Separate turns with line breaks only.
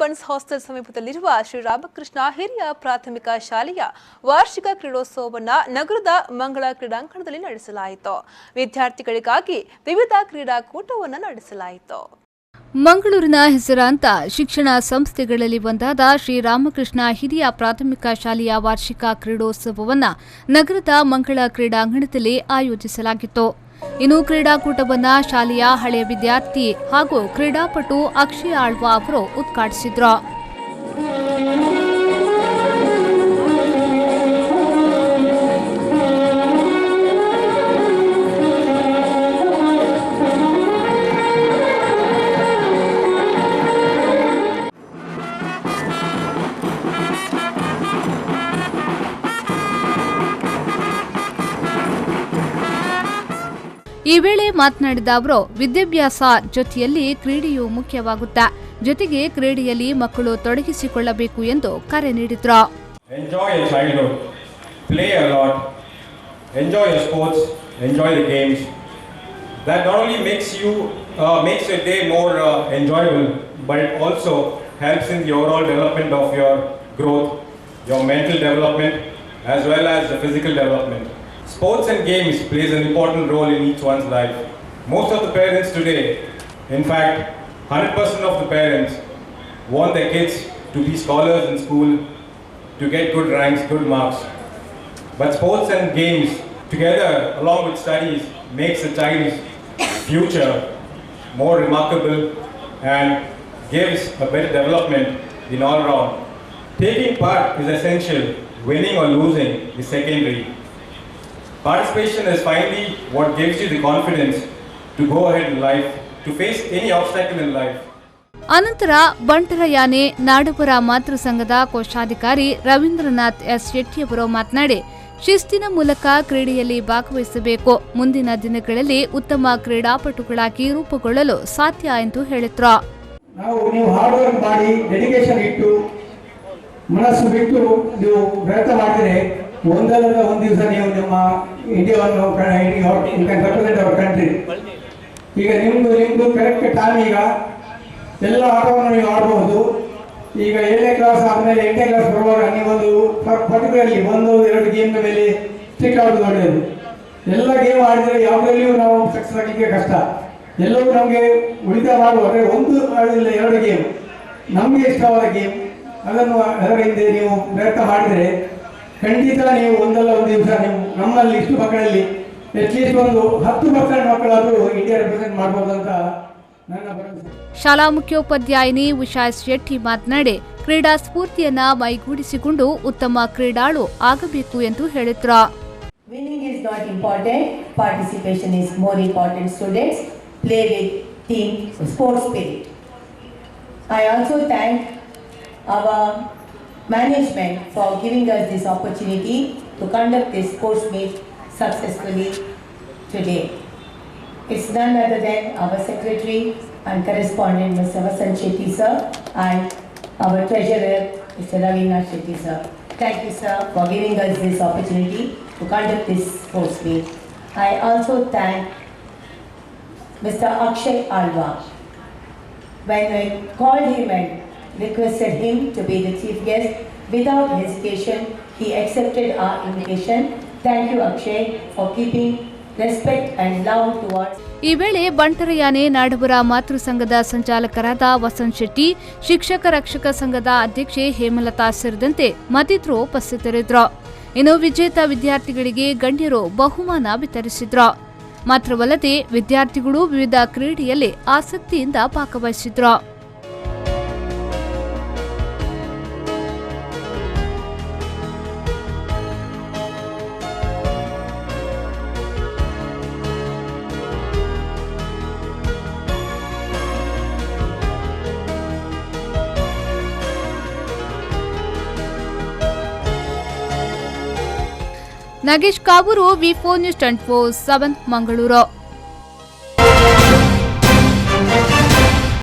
Buns hostel ಸಮೀಪದಲ್ಲಿರುವ ಶ್ರೀರಾಮಕೃಷ್ಣ ಹಿರಿಯ ಪ್ರಾಥಮಿಕ ಶಾಲೆಯ ವಾರ್ಷಿಕ ಕ್ರೀಡೋತ್ಸವವನ್ನು ನಗರದ ಮಂಗಳ ಕ್ರೀಡಾಂಗಣದಲ್ಲಿ ನಡೆಸಲಾಯಿತು. ವಿದ್ಯಾರ್ಥಿಗಳಿಗಾಗಿ ವಿವಿಧ ಕ್ರೀಡಾಕೂಟವನ್ನು ನಡೆಸಲಾಯಿತು.
ಮಂಗಳೂರಿನ ಹೆಸರಾಂತ ಶಿಕ್ಷಣ ಸಂಸ್ಥೆಗಳಲ್ಲಿ ಒಂದಾದ ಶ್ರೀರಾಮಕೃಷ್ಣ ಹಿರಿಯ ಪ್ರಾಥಮಿಕ ಶಾಲೆಯ ವಾರ್ಷಿಕ ಕ್ರೀಡೋತ್ಸವವನ್ನು ನಗರದ ಮಂಗಳ ಕ್ರೀಡಾಂಗಣದಲ್ಲಿ ಆಯೋಜಿಸಲಾಗಿತ್ತು. ಇನ್ನು ಕ್ರೀಡಾಕೂಟವನ್ನು ಶಾಲೆಯ ಹಳೆಯ ವಿದ್ಯಾರ್ಥಿ ಹಾಗೂ ಕ್ರೀಡಾಪಟು ಅಕ್ಷಯ್ ಆಳ್ವಾ ಅವರು ಉದ್ಘಾಟಿಸಿದ್ರು. ಈ ವೇಳೆ ಮಾತನಾಡಿದ ಅವರು, ವಿದ್ಯಾಭ್ಯಾಸ ಜೊತೆಯಲ್ಲಿ ಕ್ರೀಡೆಯೂ ಮುಖ್ಯವಾಗುತ್ತೆ. ಜೊತೆಗೆ ಕ್ರೀಡೆಯಲ್ಲಿ ಮಕ್ಕಳು ತೊಡಗಿಸಿಕೊಳ್ಳಬೇಕು ಎಂದು ಕರೆ ನೀಡಿದ್ರು.
Enjoy your childhood, play a lot, enjoy your sports, enjoy the games. That not only makes your day more enjoyable, but it also helps in the overall development of your growth, your mental development, as well as the physical development. Sports and games plays an important role in each one's life. Most of the parents today, in fact, 100% of the parents want their kids to be scholars in school, to get good ranks, good marks. But sports and games together, along with studies, makes a child's future more remarkable and gives a better development in all round. Taking part is essential. Winning or losing is secondary. Participation is finally what gives you the confidence to go ahead in life, to face any obstacle in life.
ಅನಂತರ ಬಂಟರ ಯಾನೆ ನಾಡಪುರ ಮಾತೃ ಸಂಘದ ಕೋಶಾಧಿಕಾರಿ Ravindranath S ಶೆಟ್ಟಿಯವರು ಮಾತನಾಡಿ, ಶಿಸ್ತಿನ ಮೂಲಕ ಕ್ರೀಡೆಯಲ್ಲಿ ಭಾಗವಹಿಸಬೇಕು. ಮುಂದಿನ ದಿನಗಳಲ್ಲಿ ಉತ್ತಮ ಕ್ರೀಡಾಪಟುಗಳಾಗಿ ರೂಪುಗೊಳ್ಳಲು ಸಾಧ್ಯ ಎಂದು ಹೇಳಿದ್ರು.
ನೀವು ಹಾರ್ಡ್ ವರ್ಕ್ ಮಾಡಿ, ಡೆಡಿಕೇಶನ್ ಇಟ್ಟು, ಮನಸ್ಸು ಬಿಟ್ಟು ನೀವು ಪ್ರಯತ್ನ ಮಾಡಿದರೆ ಒಂದಲ್ಲ ಒಂದು ದಿವಸ ನೀವು ನಮ್ಮ ಇಂಡಿಯಾವನ್ನು ರೆಪ್ರೆಸೆಂಟ್ ಅವರ್ ಕಂಟ್ರಿ. ಈಗ ನಿಮ್ಮದು ಕರೆಕ್ಟ್ ಟೈಮ್. ಈಗ ಎಲ್ಲ ಆಟವನ್ನು ನೀವು ಆಡಬಹುದು. ಈಗ 7ನೇ ಕ್ಲಾಸ್ ಆದಮೇಲೆ 8ನೇ ಕ್ಲಾಸ್ ಬರುವಾಗ ನೀವೊಂದು ಪರ್ಟಿಕ್ಯುಲರ್ಲಿ 1-2 ಗೇಮ್ನ ಮೇಲೆ ಸ್ಟಿಕ್ ಆಗೋದು ಒಳ್ಳೆಯದು. ಎಲ್ಲ ಗೇಮ್ ಆಡಿದರೆ ಯಾವುದರಲ್ಲಿಯೂ ನಾವು ಸಕ್ಸಸ್ ಆಗಲಿಕ್ಕೆ ಕಷ್ಟ. ಎಲ್ಲವೂ ನಮಗೆ ಉಳಿತಾಯ ಮಾಡುವಾಗ 1 ಆಡಲಿಲ್ಲ 2 ಗೇಮ್ ನಮಗೆ ಇಷ್ಟವಾದ ಗೇಮ್, ಅದನ್ನು ಅದರ ಹಿಂದೆ ನೀವು ಪ್ರಯತ್ನ ಮಾಡಿದರೆ ಖಂಡಿತ ನೀವು ಒಂದಲ್ಲ ಒಂದು ದಿವಸ ನೀವು ನಮ್ಮಲ್ಲಿ ಇಷ್ಟು ಮಕ್ಕಳಲ್ಲಿ ಅಟ್ಲೀಸ್ಟ್ ಒಂದು 10% ಮಕ್ಕಳಾದರೂ ಇಂಡಿಯಾ ರೆಪ್ರೆಸೆಂಟ್ ಮಾಡಬಹುದು ಅಂತ ನನ್ನ ಭರವಸೆ.
ಶಾಲಾ ಮುಖ್ಯೋಪಾಧ್ಯಾಯಿನಿ ಉಷಾ ಶೆಟ್ಟಿ ಮಾತನಾಡಿ, ಕ್ರೀಡಾ ಸ್ಫೂರ್ತಿಯನ್ನ ಮೈಗೂಡಿಸಿಕೊಂಡು ಉತ್ತಮ ಕ್ರೀಡಾಳು ಆಗಬೇಕು ಎಂದು ಹೇಳಿದ್ರು.
Winning is not important, participation is more important. Students play with team sports spirit. I also thank our management for giving us this opportunity to conduct this sports meet successfully today. It's none other than our secretary and correspondent Mr. Vasan Shetty sir and our treasurer Mr. Ravina Shetty sir. Thank you sir for giving us this opportunity to conduct this sports meet. I also thank Mr. Akshay Alwa. When I called him and requested him to be the chief guest, without hesitation he accepted our invitation. Thank you Akshay for keeping respect and love towards.
ಈ ವೇಳೆ ಬಂಟರ ಯಾನೆ ನಾಡಪುರ ಮಾತೃ ಸಂಘದ ಸಂಚಾಲಕರಾದ ವಸಂತ್ ಶೆಟ್ಟಿ, ಶಿಕ್ಷಕ ರಕ್ಷಕ ಸಂಘದ ಅಧ್ಯಕ್ಷೆ ಹೇಮಲತಾ ಸೇರಿದಂತೆ ಮತ್ತಿತರರು ಉಪಸ್ಥಿತರಿದ್ದರು. ಇನ್ನು ವಿಜೇತ ವಿದ್ಯಾರ್ಥಿಗಳಿಗೆ ಗಣ್ಯರು ಬಹುಮಾನ ವಿತರಿಸಿದ್ರು. ಮಾತ್ರವಲ್ಲದೆ ವಿದ್ಯಾರ್ಥಿಗಳು ವಿವಿಧ ಕ್ರೀಡೆಯಲ್ಲಿ ಆಸಕ್ತಿಯಿಂದ ಭಾಗವಹಿಸಿದ್ರು. ನಾಗೇಶ್ ಕಾವೂರು, ವಿ4 ನ್ಯೂಸ್ 24/7 ಮಂಗಳೂರು.